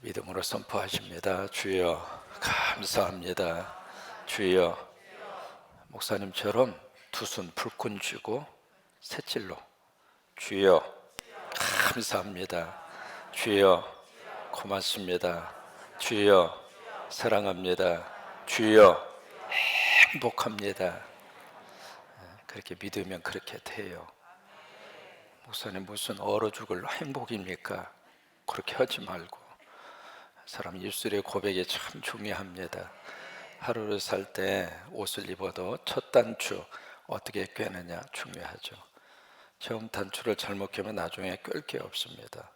믿음으로 선포하십니다. 주여 감사합니다. 주여, 목사님처럼 두 손 불끈 쥐고 셋질로 주여 감사합니다. 주여 고맙습니다. 주여 사랑합니다. 주여 행복합니다. 그렇게 믿으면 그렇게 돼요. 목사님 무슨 얼어 죽을 행복입니까? 그렇게 하지 말고, 사람 입술의 고백이 참 중요합니다. 하루를 살 때 옷을 입어도 첫 단추 어떻게 꿰느냐 중요하죠. 처음 단추를 잘못 꿰면 나중에 꿰을 게 없습니다.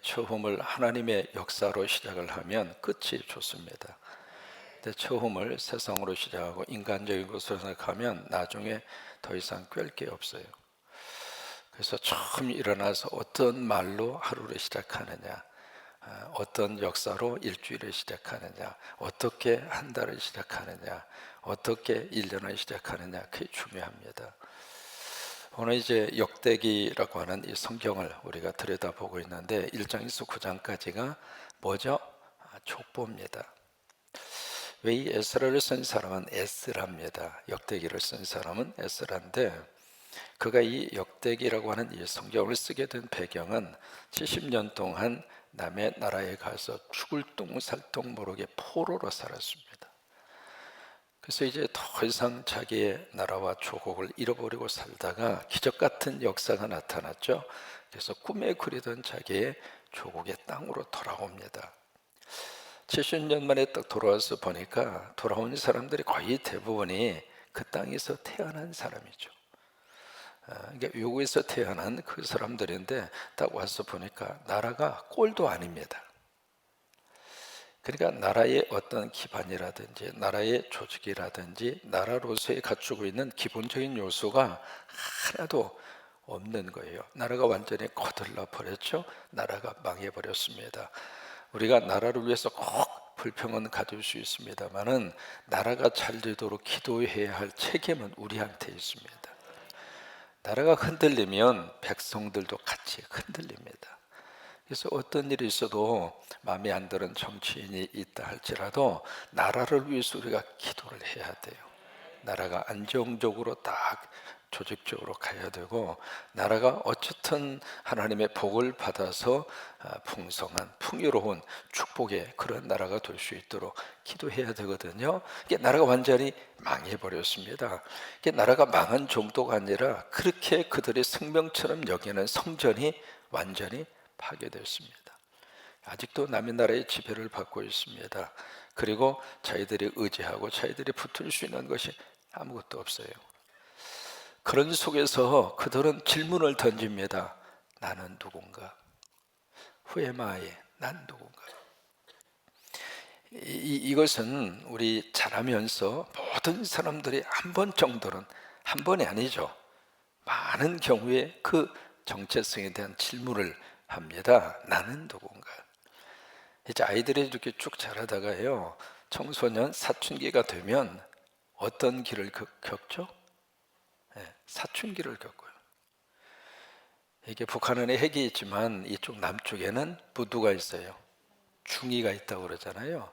처음을 하나님의 역사로 시작을 하면 끝이 좋습니다. 근데 처음을 세상으로 시작하고 인간적인 것으로 생각하면 나중에 더 이상 꿰을 게 없어요. 그래서 처음 일어나서 어떤 말로 하루를 시작하느냐, 어떤 역사로 일주일을 시작하느냐, 어떻게 한 달을 시작하느냐, 어떻게 1년을 시작하느냐, 그게 중요합니다. 오늘 이제 역대기라고 하는 이 성경을 우리가 들여다보고 있는데 1장에서 9장까지가 뭐죠? 족보입니다. 왜 이 에스라를 쓴 사람은 에스라입니다. 역대기를 쓴 사람은 에스라인데, 그가 이 역대기라고 하는 이 성경을 쓰게 된 배경은 70년 동안 남의 나라에 가서 죽을 똥살똥 모르게 포로로 살았습니다. 그래서 이제 더 이상 자기의 나라와 조국을 잃어버리고 살다가 기적 같은 역사가 나타났죠. 그래서 꿈에 그리던 자기의 조국의 땅으로 돌아옵니다. 70년 만에 딱 돌아와서 보니까 돌아온 사람들이 거의 대부분이 그 땅에서 태어난 사람이죠. 그러니까 외국에서 태어난 그 사람들인데 딱 와서 보니까 나라가 꼴도 아닙니다. 그러니까 나라의 어떤 기반이라든지 나라의 조직이라든지 나라로서의 갖추고 있는 기본적인 요소가 하나도 없는 거예요. 나라가 완전히 거들러 버렸죠. 나라가 망해버렸습니다. 우리가 나라를 위해서 꼭 불평은 가질 수 있습니다만은 나라가 잘 되도록 기도해야 할 책임은 우리한테 있습니다. 나라가 흔들리면 백성들도 같이 흔들립니다. 그래서 어떤 일이 있어도 마음에 안 드는 정치인이 있다 할지라도 나라를 위해서 우리가 기도를 해야 돼요. 나라가 안정적으로 딱 조직적으로 가야 되고, 나라가 어쨌든 하나님의 복을 받아서 풍성한 풍요로운 축복의 그런 나라가 될 수 있도록 기도해야 되거든요. 이게 나라가 완전히 망해버렸습니다. 이게 나라가 망한 정도가 아니라 그렇게 그들의 생명처럼 여기는 성전이 완전히 파괴됐습니다. 아직도 남의 나라의 지배를 받고 있습니다. 그리고 자기들이 의지하고 자기들이 붙을 수 있는 것이 아무것도 없어요. 그런 속에서 그들은 질문을 던집니다. 나는 누군가? Who am I? 난 누군가? 이것은 우리 자라면서 모든 사람들이 한 번 정도는, 한 번이 아니죠, 많은 경우에 그 정체성에 대한 질문을 합니다. 나는 누군가? 이제 아이들이 이렇게 쭉 자라다가요, 청소년 사춘기가 되면 어떤 길을 겪죠? 사춘기를 겪어요. 이게 북한은 핵이 있지만 이쪽 남쪽에는 부두가 있어요. 중이가 있다고 그러잖아요.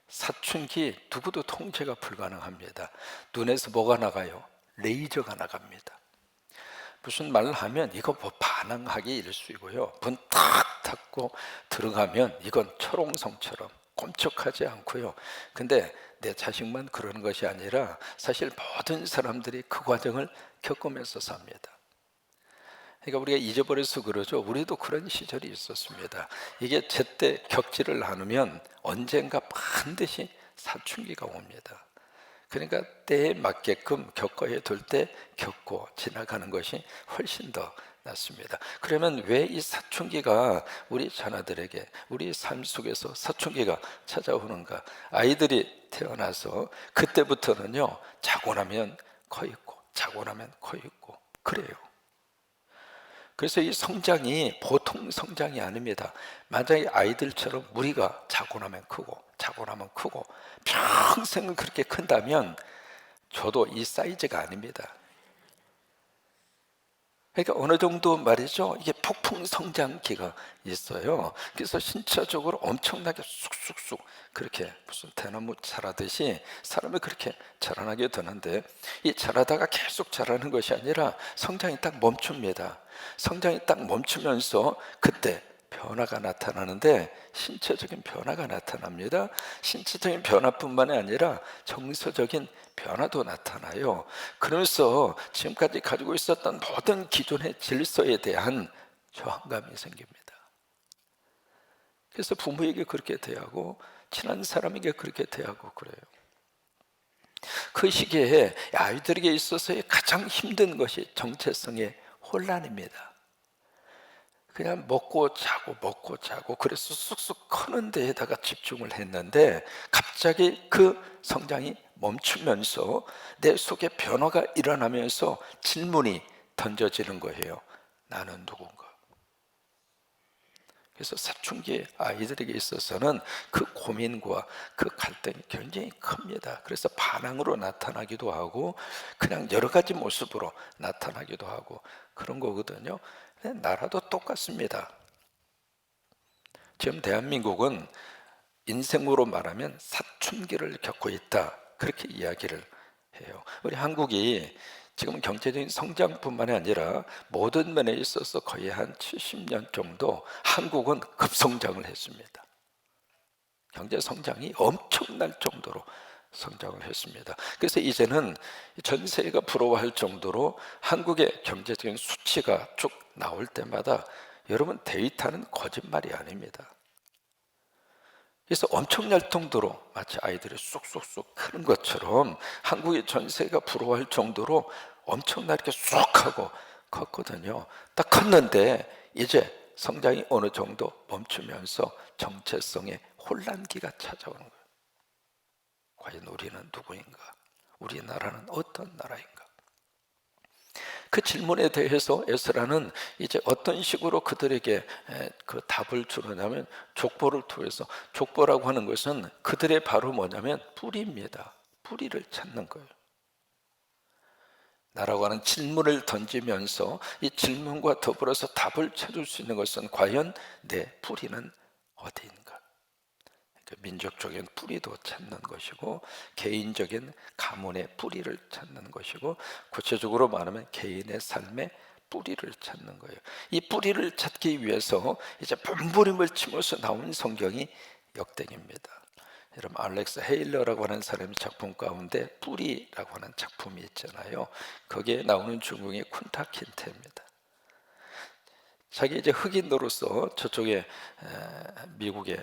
사춘기 누구도 통제가 불가능합니다. 눈에서 뭐가 나가요? 레이저가 나갑니다. 무슨 말을 하면 이거 뭐 반항하기 일쑤이고요, 문 탁 닫고 들어가면 이건 철옹성처럼 꼼짝하지 않고요. 근데 내 자식만 그러는 것이 아니라 사실 모든 사람들이 그 과정을 겪으면서 삽니다. 그러니까 우리가 잊어버려서 그러죠. 우리도 그런 시절이 있었습니다. 이게 제때 겪지를 않으면 언젠가 반드시 사춘기가 옵니다. 그러니까 때에 맞게끔 겪어야 될 때 겪고 지나가는 것이 훨씬 더 낫습니다. 그러면 왜 이 사춘기가 우리 자녀들에게, 우리 삶 속에서 사춘기가 찾아오는가? 아이들이 태어나서 그때부터는요, 자고 나면 코 있고 자고 나면 코 있고 그래요. 그래서 이 성장이 보통 성장이 아닙니다. 만약에 아이들처럼 우리가 자고 나면 크고 자고 나면 크고 평생을 그렇게 큰다면 저도 이 사이즈가 아닙니다. 그러니까 어느 정도 말이죠, 이게 폭풍 성장기가 있어요. 그래서 신체적으로 엄청나게 쑥쑥쑥 그렇게 무슨 대나무 자라듯이 사람이 그렇게 자라나게 되는데, 이 자라다가 계속 자라는 것이 아니라 성장이 딱 멈춥니다. 성장이 딱 멈추면서 그때 변화가 나타나는데, 신체적인 변화가 나타납니다. 신체적인 변화뿐만이 아니라 정서적인 변화도 나타나요. 그러면서 지금까지 가지고 있었던 모든 기존의 질서에 대한 저항감이 생깁니다. 그래서 부모에게 그렇게 대하고 친한 사람에게 그렇게 대하고 그래요. 그 시기에 아이들에게 있어서의 가장 힘든 것이 정체성의 혼란입니다. 그냥 먹고 자고 그래서 쑥쑥 크는 데에다가 집중을 했는데, 갑자기 그 성장이 멈추면서 내 속에 변화가 일어나면서 질문이 던져지는 거예요. 나는 누군가? 그래서 사춘기 아이들에게 있어서는 그 고민과 그 갈등이 굉장히 큽니다. 그래서 반항으로 나타나기도 하고 그냥 여러 가지 모습으로 나타나기도 하고 그런 거거든요. 나라도 똑같습니다. 지금 대한민국은 인생으로 말하면 사춘기를 겪고 있다, 그렇게 이야기를 해요. 우리 한국이 지금 경제적인 성장뿐만이 아니라 모든 면에 있어서 거의 한 70년 정도 한국은 급성장을 했습니다. 경제 성장이 엄청날 정도로 성장을 했습니다. 그래서 이제는 전 세계가 부러워할 정도로 한국의 경제적인 수치가 쭉 나올 때마다 여러분, 데이터는 거짓말이 아닙니다. 그래서 엄청날 정도로 마치 아이들이 쑥쑥쑥 크는 것처럼 한국의 전 세계가 부러워할 정도로 엄청나게 쑥 하고 컸거든요. 딱 컸는데 이제 성장이 어느 정도 멈추면서 정체성의 혼란기가 찾아오는 거예요. 과연 우리는 누구인가? 우리나라는 어떤 나라인가? 그 질문에 대해서 에스라는 이제 어떤 식으로 그들에게 그 답을 주느냐면, 족보를 통해서, 족보라고 하는 것은 그들의 바로 뭐냐면 뿌리입니다. 뿌리를 찾는 거예요. 나라고 하는 질문을 던지면서 이 질문과 더불어서 답을 찾을 수 있는 것은 과연 내 뿌리는 어디인가? 민족적인 뿌리도 찾는 것이고, 개인적인 가문의 뿌리를 찾는 것이고, 구체적으로 말하면 개인의 삶의 뿌리를 찾는 거예요. 이 뿌리를 찾기 위해서 이제 몸부림을 치면서 나온 성경이 역대기입니다. 여러분, 알렉스 헤일러라고 하는 사람의 작품 가운데 뿌리라고 하는 작품이 있잖아요. 거기에 나오는 주인공이 쿤타 킨테입니다. 자기 이제 흑인으로서 저쪽에 미국의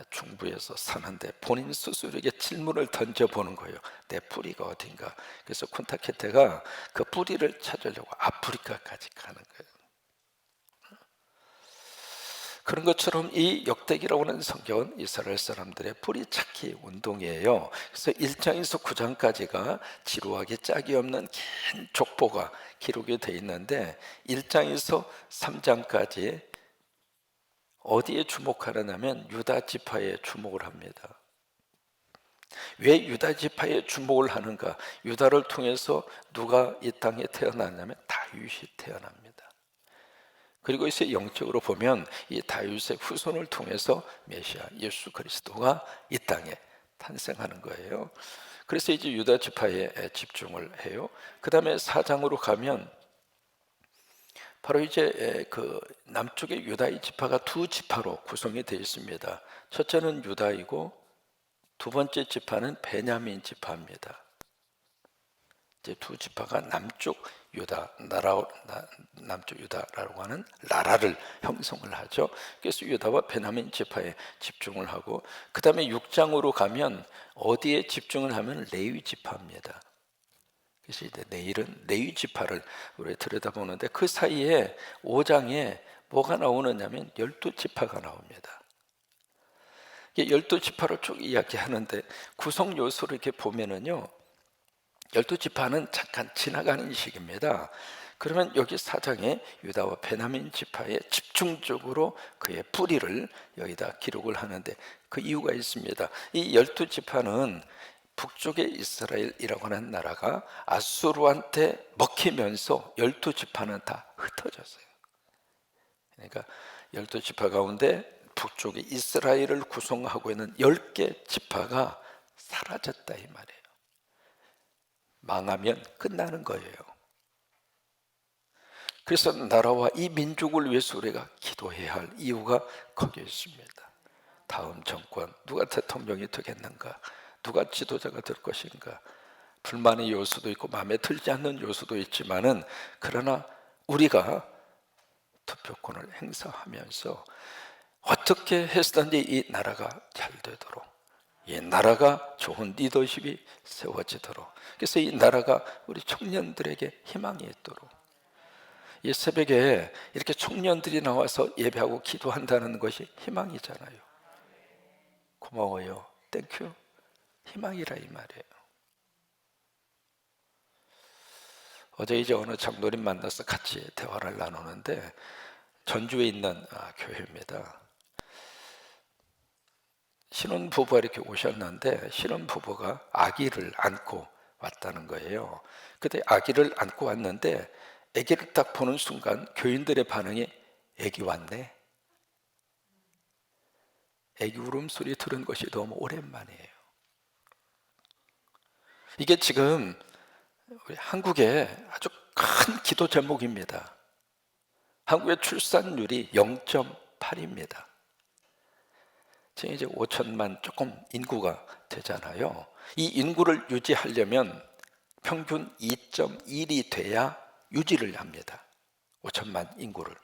중부에서 사는데 본인 스스로에게 질문을 던져보는 거예요. 내 뿌리가 어딘가? 그래서 쿤타케테가 그 뿌리를 찾으려고 아프리카까지 가는 거예요. 그런 것처럼 이 역대기라고 하는 성경은 이스라엘 사람들의 뿌리 찾기 운동이에요. 그래서 1장에서 9장까지가 지루하게 짝이 없는 긴 족보가 기록이 되어 있는데, 1장에서 3장까지 어디에 주목하느냐면 유다 지파에 주목을 합니다. 왜 유다 지파에 주목을 하는가? 유다를 통해서 누가 이 땅에 태어났냐면 다윗이 태어납니다. 그리고 이제 영적으로 보면 이 다윗의 후손을 통해서 메시아 예수 그리스도가 이 땅에 탄생하는 거예요. 그래서 이제 유다 지파에 집중을 해요. 그 다음에 4장으로 가면 바로 이제 그 남쪽의 유다의 지파가 두 지파로 구성이 되어 있습니다. 첫째는 유다이고 두 번째 지파는 베냐민 지파입니다. 이제 두 지파가 남쪽 유다, 남쪽 유다라고 하는 나라를 형성을 하죠. 그래서 유다와 베냐민 지파에 집중을 하고, 그 다음에 6장으로 가면 어디에 집중을 하면 레위 지파입니다. 그래서 이제 내일은 레위 지파를 우리 들여다보는데, 그 사이에 5장에 뭐가 나오느냐면 12지파가 나옵니다. 12지파를 쭉 이야기하는데 구성 요소를 이렇게 보면은요, 12지파는 잠깐 지나가는 식입니다. 그러면 여기 4장에 유다와 베냐민 지파에 집중적으로 그의 뿌리를 여기다 기록을 하는데 그 이유가 있습니다. 이 12지파는 북쪽의 이스라엘이라고 하는 나라가 아수르한테 먹히면서 12지파는 다 흩어졌어요. 그러니까 12지파 가운데 북쪽의 이스라엘을 구성하고 있는 10개 지파가 사라졌다 이 말이에요. 망하면 끝나는 거예요. 그래서 나라와 이 민족을 위해서 우리가 기도해야 할 이유가 거기에 있습니다. 다음 정권 누가 대통령이 되겠는가, 누가 지도자가 될 것인가, 불만의 요소도 있고 마음에 들지 않는 요소도 있지만은, 그러나 우리가 투표권을 행사하면서 어떻게 해서든지 이 나라가 잘 되도록, 이 나라가 좋은 리더십이 세워지도록, 그래서 이 나라가 우리 청년들에게 희망이 있도록, 이 새벽에 이렇게 청년들이 나와서 예배하고 기도한다는 것이 희망이잖아요. 고마워요. 땡큐. 희망이라 이 말이에요. 어제 이제 어느 장로님 만나서 같이 대화를 나누는데, 전주에 있는 교회입니다. 신혼부부가 이렇게 오셨는데, 신혼부부가 아기를 안고 왔다는 거예요. 그때 아기를 안고 왔는데 아기를 딱 보는 순간 교인들의 반응이, 아기 왔네, 아기 울음소리 들은 것이 너무 오랜만이에요. 이게 지금 우리 한국의 아주 큰 기도 제목입니다. 한국의 출산율이 0.8입니다. 지금 이제 5천만 조금 인구가 되잖아요. 이 인구를 유지하려면 평균 2.1이 돼야 유지를 합니다. 5천만 인구를.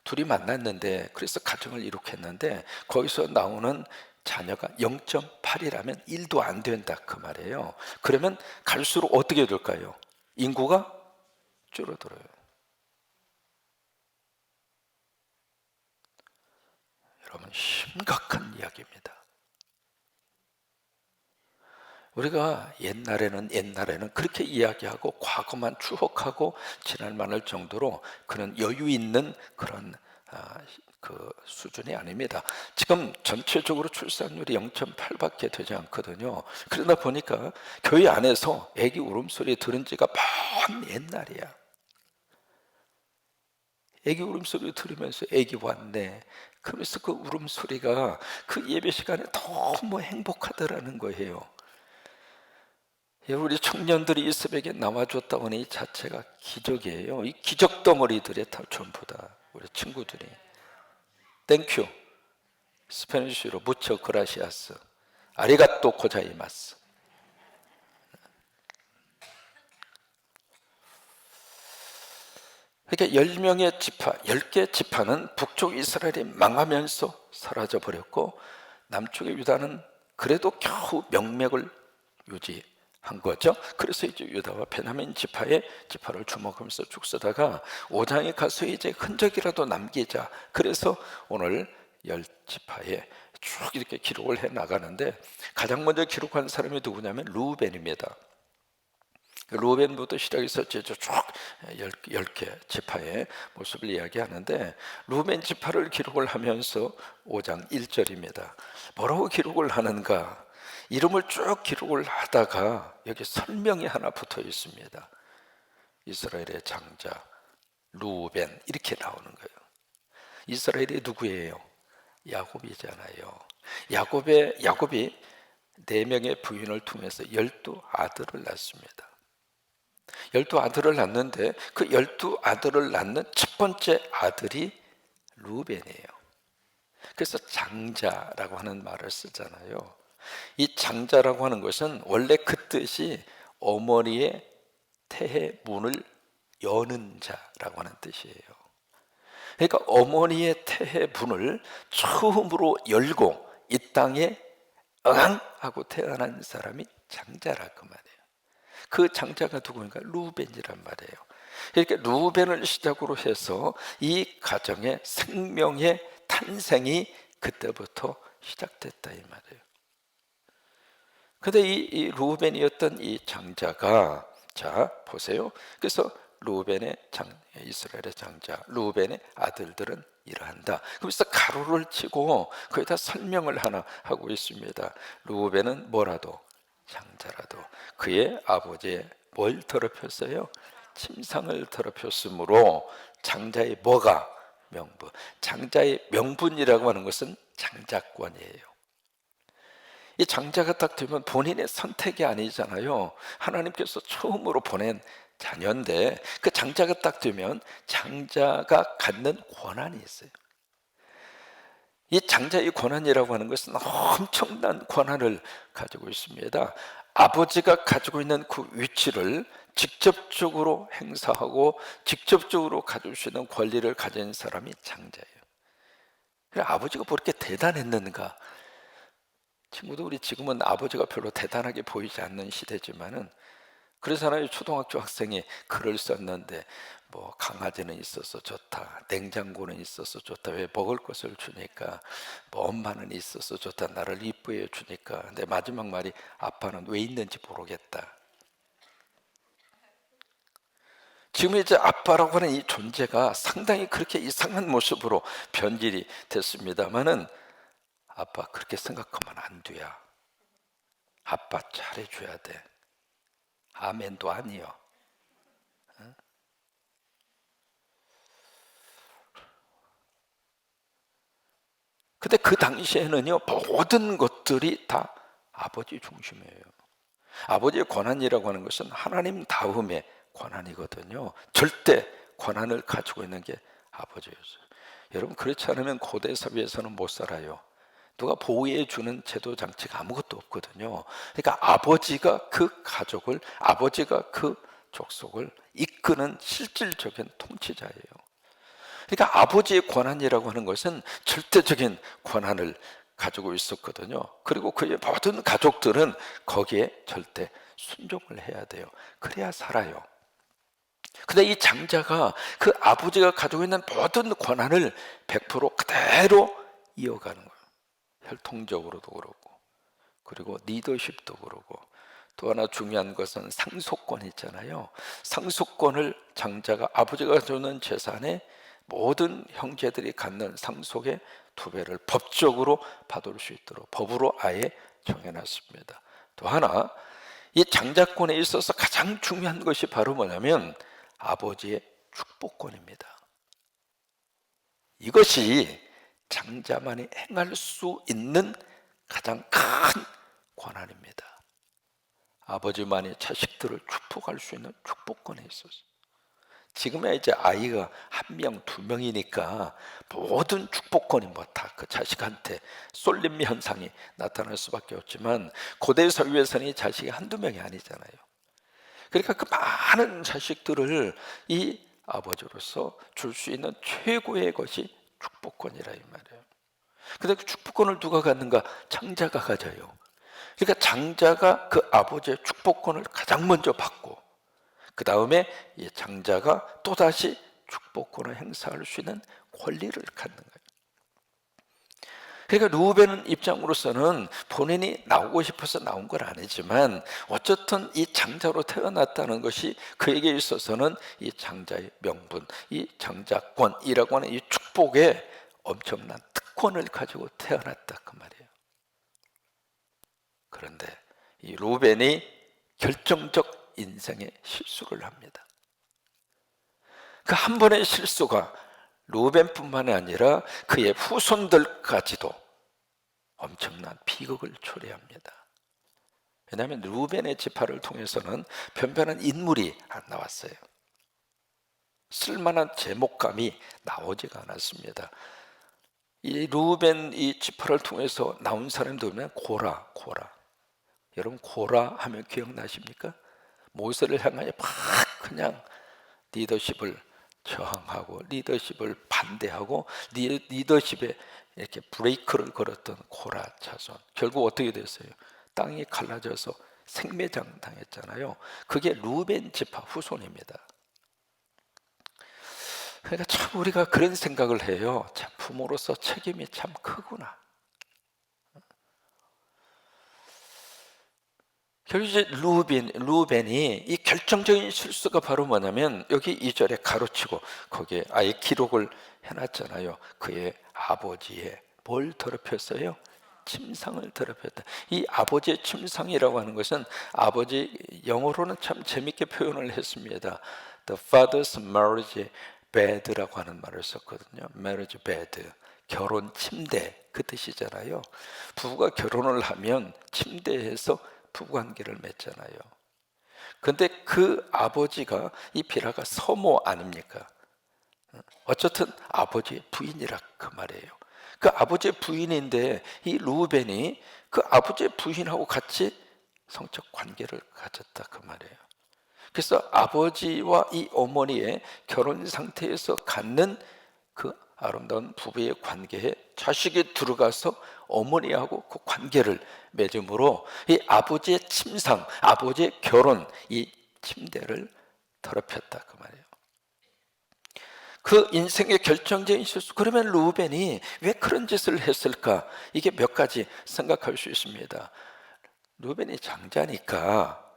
둘이 만났는데, 그래서 가정을 이룩했는데 거기서 나오는 자녀가 0.8이라면 1도 안 된다 그 말이에요. 그러면 갈수록 어떻게 될까요? 인구가 줄어들어요. 여러분, 심각한 이야기입니다. 우리가 옛날에는 그렇게 이야기하고 과거만 추억하고 지날 만할 정도로 그런 여유 있는 그런 그 수준이 아닙니다. 지금 전체적으로 출산율이 0.8밖에 되지 않거든요. 그러다 보니까 교회 안에서 애기 울음소리 들은 지가 먼 옛날이야. 애기 울음소리 들으면서 애기 왔네, 그러면서 그 울음소리가 그 예배 시간에 너무 행복하더라는 거예요. 우리 청년들이 이 새벽에 나와줬다고 하는 이 자체가 기적이에요. 이 기적 덩어리들의 다 전부 다 우리 친구들이. 땡큐. 스페니쉬로 무처 그라시아스, 아리가또 고자이마스. 그러니까 10명의 지파, 10개 지파는 북쪽 이스라엘이 망하면서 사라져 버렸고, 남쪽의 유다는 그래도 겨우 명맥을 유지한 거죠. 그래서 이제 유다와 베냐민 지파를 주목하면서 쭉 쓰다가 5장에 가서 이제 흔적이라도 남기자. 그래서 오늘 10지파에 쭉 이렇게 기록을 해 나가는데, 가장 먼저 기록한 사람이 누구냐면 루벤입니다. 루벤부터 시작해서 쭉 10개 지파의 모습을 이야기하는데, 루벤 지파를 기록을 하면서 5장 1절입니다. 뭐라고 기록을 하는가? 이름을 쭉 기록을 하다가 여기 설명이 하나 붙어 있습니다. 이스라엘의 장자 루벤, 이렇게 나오는 거예요. 이스라엘이 누구예요? 야곱이잖아요. 야곱이 4명의 부인을 통해서 12아들을 낳습니다. 12아들을 낳는데 그 12아들을 낳는 첫 번째 아들이 루벤이에요. 그래서 장자라고 하는 말을 쓰잖아요. 이 장자라고 하는 것은 원래 그 뜻이 어머니의 태해 문을 여는 자라고 하는 뜻이에요. 그러니까 어머니의 태해 문을 처음으로 열고 이 땅에 응 하고 태어난 사람이 장자라 그 말이에요. 그 장자가 누구인가? 루벤이란 말이에요. 그러니까 루벤을 시작으로 해서 이 가정의 생명의 탄생이 그때부터 시작됐다 이 말이에요. 근데 이 루벤이었던 이 장자가, 자 보세요. 그래서 이스라엘의 장자 루벤의 아들들은 이러한다. 그래서 가로를 치고 거기다 설명을 하나 하고 있습니다. 루벤은 뭐라도 장자라도 그의 아버지의 뭘 더럽혔어요? 침상을 더럽혔으므로 장자의 뭐가? 명분. 장자의 명분이라고 하는 것은 장자권이에요. 이 장자가 딱 되면 본인의 선택이 아니잖아요. 하나님께서 처음으로 보낸 자녀인데 그 장자가 딱 되면 장자가 갖는 권한이 있어요. 이 장자의 권한이라고 하는 것은 엄청난 권한을 가지고 있습니다. 아버지가 가지고 있는 그 위치를 직접적으로 행사하고 직접적으로 가질 수 있는 권리를 가진 사람이 장자예요. 아버지가 뭐 이렇게 대단했는가? 친구도 우리 지금은 아버지가 별로 대단하게 보이지 않는 시대지만은 그래서 하나의 초등학교 학생이 글을 썼는데 뭐 강아지는 있어서 좋다, 냉장고는 있어서 좋다, 왜 먹을 것을 주니까, 뭐 엄마는 있어서 좋다, 나를 이쁘게 주니까. 근데 마지막 말이 아빠는 왜 있는지 모르겠다. 지금 이제 아빠라고 하는 이 존재가 상당히 그렇게 이상한 모습으로 변질이 됐습니다만은 아빠 그렇게 생각하면 안 돼야. 아빠 잘해줘야 돼. 아멘도 아니요. 근데 그 당시에는요, 모든 것들이 다 아버지 중심이에요. 아버지의 권한이라고 하는 것은 하나님 다음의 권한이거든요. 절대 권한을 가지고 있는 게 아버지였어요. 여러분, 그렇지 않으면 고대 사회에서는 못 살아요. 누가 보호해 주는 제도 장치가 아무것도 없거든요. 그러니까 아버지가 그 가족을, 아버지가 그 족속을 이끄는 실질적인 통치자예요. 그러니까 아버지의 권한이라고 하는 것은 절대적인 권한을 가지고 있었거든요. 그리고 그의 모든 가족들은 거기에 절대 순종을 해야 돼요. 그래야 살아요. 근데 이 장자가 그 아버지가 가지고 있는 모든 권한을 100% 그대로 이어가는 거예요. 혈통적으로도 그렇고, 그리고 리더십도 그렇고, 또 하나 중요한 것은 상속권 있잖아요. 상속권을 장자가, 아버지가 주는 재산에 모든 형제들이 갖는 상속의 2배를 법적으로 받을 수 있도록 법으로 아예 정해놨습니다. 또 하나, 이 장자권에 있어서 가장 중요한 것이 바로 뭐냐면 아버지의 축복권입니다. 이것이 장자만이 행할 수 있는 가장 큰 권한입니다. 아버지만이 자식들을 축복할 수 있는 축복권이 있었어요. 지금의 이제 아이가 1명, 2명이니까 모든 축복권이 뭐 다 그 자식한테 쏠림 현상이 나타날 수밖에 없지만 고대 사회에서는 이 자식이 한두 명이 아니잖아요. 그러니까 그 많은 자식들을 이 아버지로서 줄 수 있는 최고의 것이 축복권이라 이 말이에요. 근데 그 축복권을 누가 갖는가? 장자가 가져요. 그러니까 장자가 그 아버지의 축복권을 가장 먼저 받고 그 다음에 이 장자가 또다시 축복권을 행사할 수 있는 권리를 갖는 거예요. 그러니까 루벤 입장으로서는 본인이 나오고 싶어서 나온 건 아니지만 어쨌든 이 장자로 태어났다는 것이 그에게 있어서는 이 장자의 명분, 이 장자권이라고 하는 이 축복에 엄청난 특권을 가지고 태어났다 그 말이에요. 그런데 이 루벤이 결정적 인생의 실수를 합니다. 그 한 번의 실수가 루벤뿐만이 아니라 그의 후손들까지도 엄청난 비극을 초래합니다. 왜냐하면 루벤의 지파를 통해서는 변변한 인물이 안 나왔어요. 쓸만한 제목감이 나오지가 않았습니다. 이 루벤 이 지파를 통해서 나온 사람들은 고라. 여러분 고라 하면 기억나십니까? 모세를 향하여 막 그냥 리더십을 저항하고 리더십을 반대하고 리더십에 이렇게 브레이크를 걸었던 고라 자손. 결국 어떻게 됐어요? 땅이 갈라져서 생매장 당했잖아요. 그게 루벤 지파 후손입니다. 그러니까 참 우리가 그런 생각을 해요. 참 부모로서 책임이 참 크구나. 결국 이제 루벤이 이 결정적인 실수가 바로 뭐냐면 여기 2절에 가로치고 거기에 아예 기록을 해놨잖아요. 그의 아버지의 뭘 더럽혔어요? 침상을 더럽혔다. 이 아버지의 침상이라고 하는 것은 아버지 영어로는 참 재밌게 표현을 했습니다. The father's marriage bed라고 하는 말을 썼거든요. marriage bed, 결혼 침대 그 뜻이잖아요. 부부가 결혼을 하면 침대에서 부부관계를 맺잖아요. 근데 그 아버지가 이 비라가 서모 아닙니까? 어쨌든 아버지의 부인이라 그 말이에요. 그 아버지의 부인인데 이 루벤이 그 아버지의 부인하고 같이 성적 관계를 가졌다 그 말이에요. 그래서 아버지와 이 어머니의 결혼 상태에서 갖는 그 아름다운 부부의 관계에 자식이 들어가서 어머니하고 그 관계를 맺음으로 이 아버지의 침상, 아버지의 결혼, 이 침대를 더럽혔다 그 말이에요. 그 인생의 결정적인 실수. 그러면 루벤이 왜 그런 짓을 했을까? 이게 몇 가지 생각할 수 있습니다. 루벤이 장자니까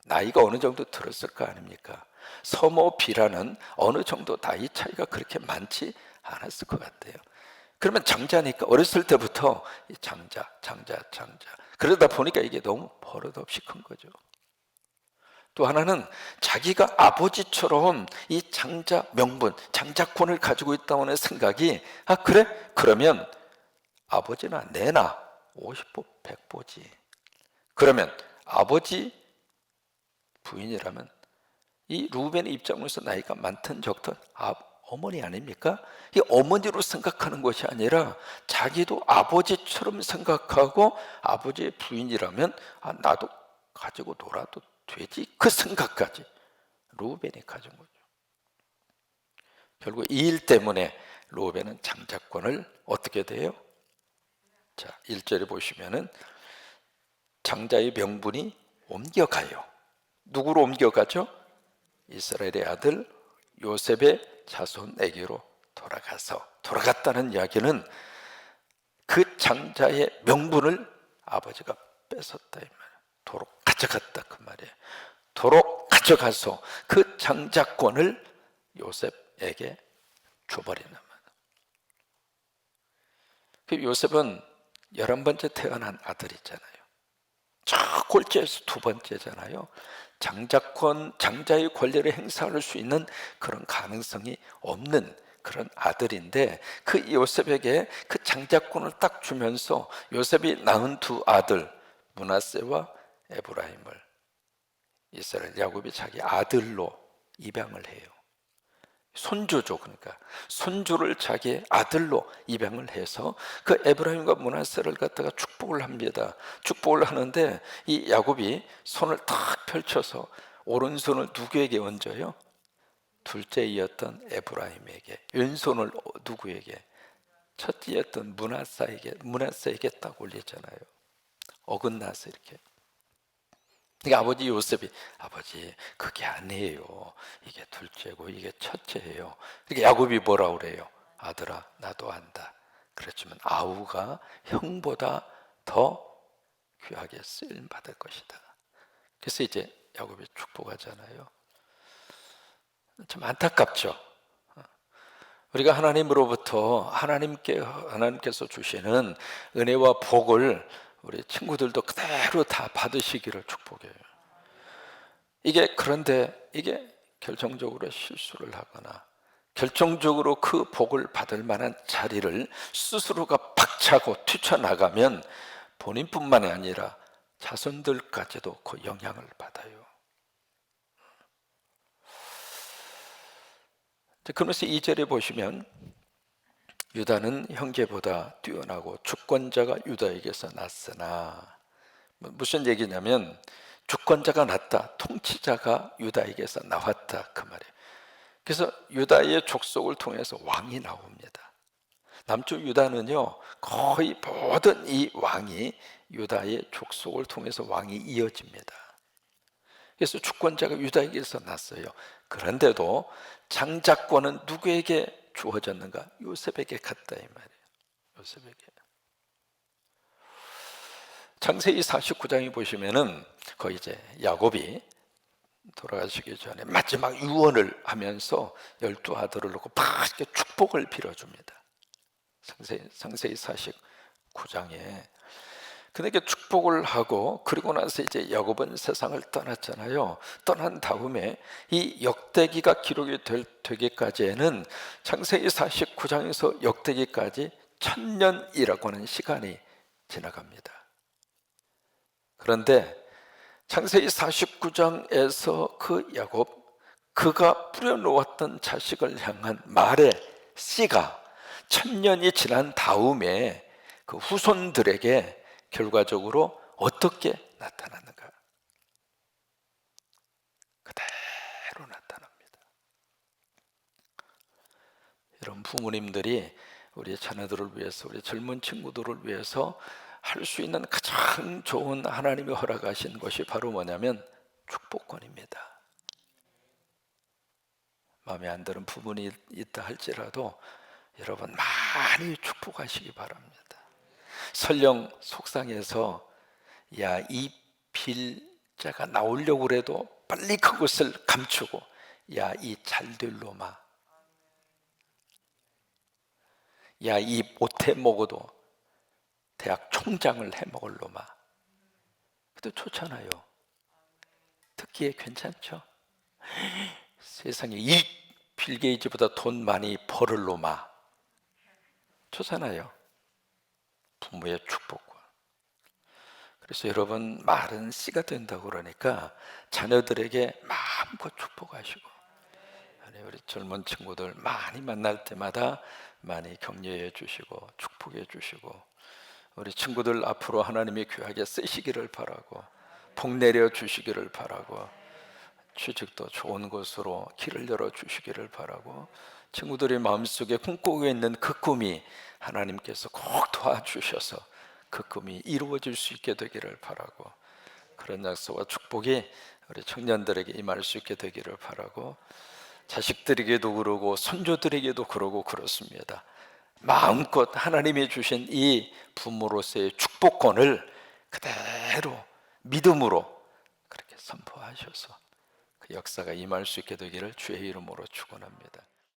나이가 어느 정도 들었을 거 아닙니까? 서모 비라는 어느 정도 나이 차이가 그렇게 많지 않았을 것 같아요. 그러면 장자니까 어렸을 때부터 장자. 그러다 보니까 이게 너무 버릇없이 큰 거죠. 또 하나는 자기가 아버지처럼 이 장자 명분, 장자권을 가지고 있다는 생각이 그래? 그러면 아버지나 내나 50보 100보지. 그러면 아버지 부인이라면 이 루벤의 입장에서 나이가 많든 적든 어머니 아닙니까? 이 어머니로 생각하는 것이 아니라 자기도 아버지처럼 생각하고 아버지의 부인이라면 나도 가지고 놀아도 되지, 그 생각까지 루벤이 가진 거죠. 결국 이 일 때문에 루벤은 장자권을 어떻게 돼요? 자, 1절에 보시면은 장자의 명분이 옮겨가요. 누구로 옮겨가죠? 이스라엘의 아들 요셉의 자손에게로 돌아갔다는 이야기는 그 장자의 명분을 아버지가 뺏었다 이 말이에요. 도로 가져갔다 그 말이에요. 도로 가져가서 그 장자권을 요셉에게 줘버리는 말이에요. 요셉은 11번째 태어난 아들이잖아요. 저 골짜에서 2번째잖아요. 장자의 권리를 행사할 수 있는 그런 가능성이 없는 그런 아들인데 그 요셉에게 그 장자권을 딱 주면서 요셉이 낳은 2 아들 므낫세와 에브라임을 이스라엘 야곱이 자기 아들로 입양을 해요. 손주죠. 그러니까 손주를 자기의 아들로 입양을 해서 그 에브라임과 므낫세를 갖다가 축복을 합니다. 축복을 하는데 이 야곱이 손을 탁 펼쳐서 오른손을 누구에게 얹어요? 둘째이었던 에브라임에게, 왼손을 누구에게? 첫째였던 므낫세에게 딱 올리잖아요. 어긋나서 이렇게. 그러니까 아버지 요셉이 아버지 그게 아니에요. 이게 둘째고 이게 첫째예요. 그러니까 야곱이 뭐라 그래요? 아들아 나도 안다. 그렇지만 아우가 형보다 더 귀하게 쓰임 받을 것이다. 그래서 이제 야곱이 축복하잖아요. 참 안타깝죠. 우리가 하나님으로부터 하나님께서 주시는 은혜와 복을 우리 친구들도 그대로 다 받으시기를 축복해요. 그런데 이게 결정적으로 실수를 하거나 결정적으로 그 복을 받을 만한 자리를 스스로가 박차고 뛰쳐나가면 본인뿐만이 아니라 자손들까지도 그 영향을 받아요. 그러면서 2절에 보시면 유다는 형제보다 뛰어나고 주권자가 유다에게서 났으나, 무슨 얘기냐면 주권자가 났다, 통치자가 유다에게서 나왔다 그 말이에요. 그래서 유다의 족속을 통해서 왕이 나옵니다. 남쪽 유다는요 거의 모든 이 왕이 유다의 족속을 통해서 왕이 이어집니다. 그래서 주권자가 유다에게서 났어요. 그런데도 장자권은 누구에게 주어졌는가? 요셉에게 갔다 이 말이에요. 요셉에게. 창세기 49장에 보시면은 거의 이제 야곱이 돌아가시기 전에 마지막 유언을 하면서 12 아들을 놓고 막 이렇게 축복을 빌어줍니다. 창세기 49장에. 그에게 축복을 하고 그리고 나서 이제 야곱은 세상을 떠났잖아요. 떠난 다음에 이 역대기가 기록이 되기까지에는 창세기 49장에서 역대기까지 1000년이라고 하는 시간이 지나갑니다. 그런데 창세기 49장에서 그 야곱, 그가 뿌려놓았던 자식을 향한 말의 씨가 1000년이 지난 다음에 그 후손들에게 결과적으로 어떻게 나타났는가? 그대로 나타납니다. 여러분, 부모님들이 우리 자녀들을 위해서, 우리 젊은 친구들을 위해서 할 수 있는 가장 좋은 하나님이 허락하신 것이 바로 뭐냐면 축복권입니다. 마음에 안 드는 부분이 있다 할지라도 여러분 많이 축복하시기 바랍니다. 설령 속상해서 야, 이 빌자가 나오려고 그래도 빨리 그것을 감추고 야, 이 잘될 놈아, 야, 이 못해 먹어도 대학 총장을 해 먹을 놈아. 그래도 좋잖아요. 듣기에 괜찮죠? 세상에 이 빌 게이츠보다 돈 많이 벌을 놈아. 좋잖아요. 부모의 축복과. 그래서 여러분, 말은 씨가 된다고 그러니까 자녀들에게 마음껏 축복하시고, 우리 젊은 친구들 많이 만날 때마다 많이 격려해 주시고 축복해 주시고, 우리 친구들 앞으로 하나님이 귀하게 쓰시기를 바라고, 복 내려 주시기를 바라고, 취직도 좋은 곳으로 길을 열어 주시기를 바라고, 친구들의 마음속에 꿈꾸고 있는 그 꿈이 하나님께서 꼭 도와주셔서 그 꿈이 이루어질 수 있게 되기를 바라고, 그런 약속과 축복이 우리 청년들에게 임할 수 있게 되기를 바라고, 자식들에게도 그러고 손주들에게도 그러고 그렇습니다. 마음껏 하나님이 주신 이 부모로서의 축복권을 그대로 믿음으로 그렇게 선포하셔서 그 역사가 임할 수 있게 되기를 주의 이름으로 축원합니다.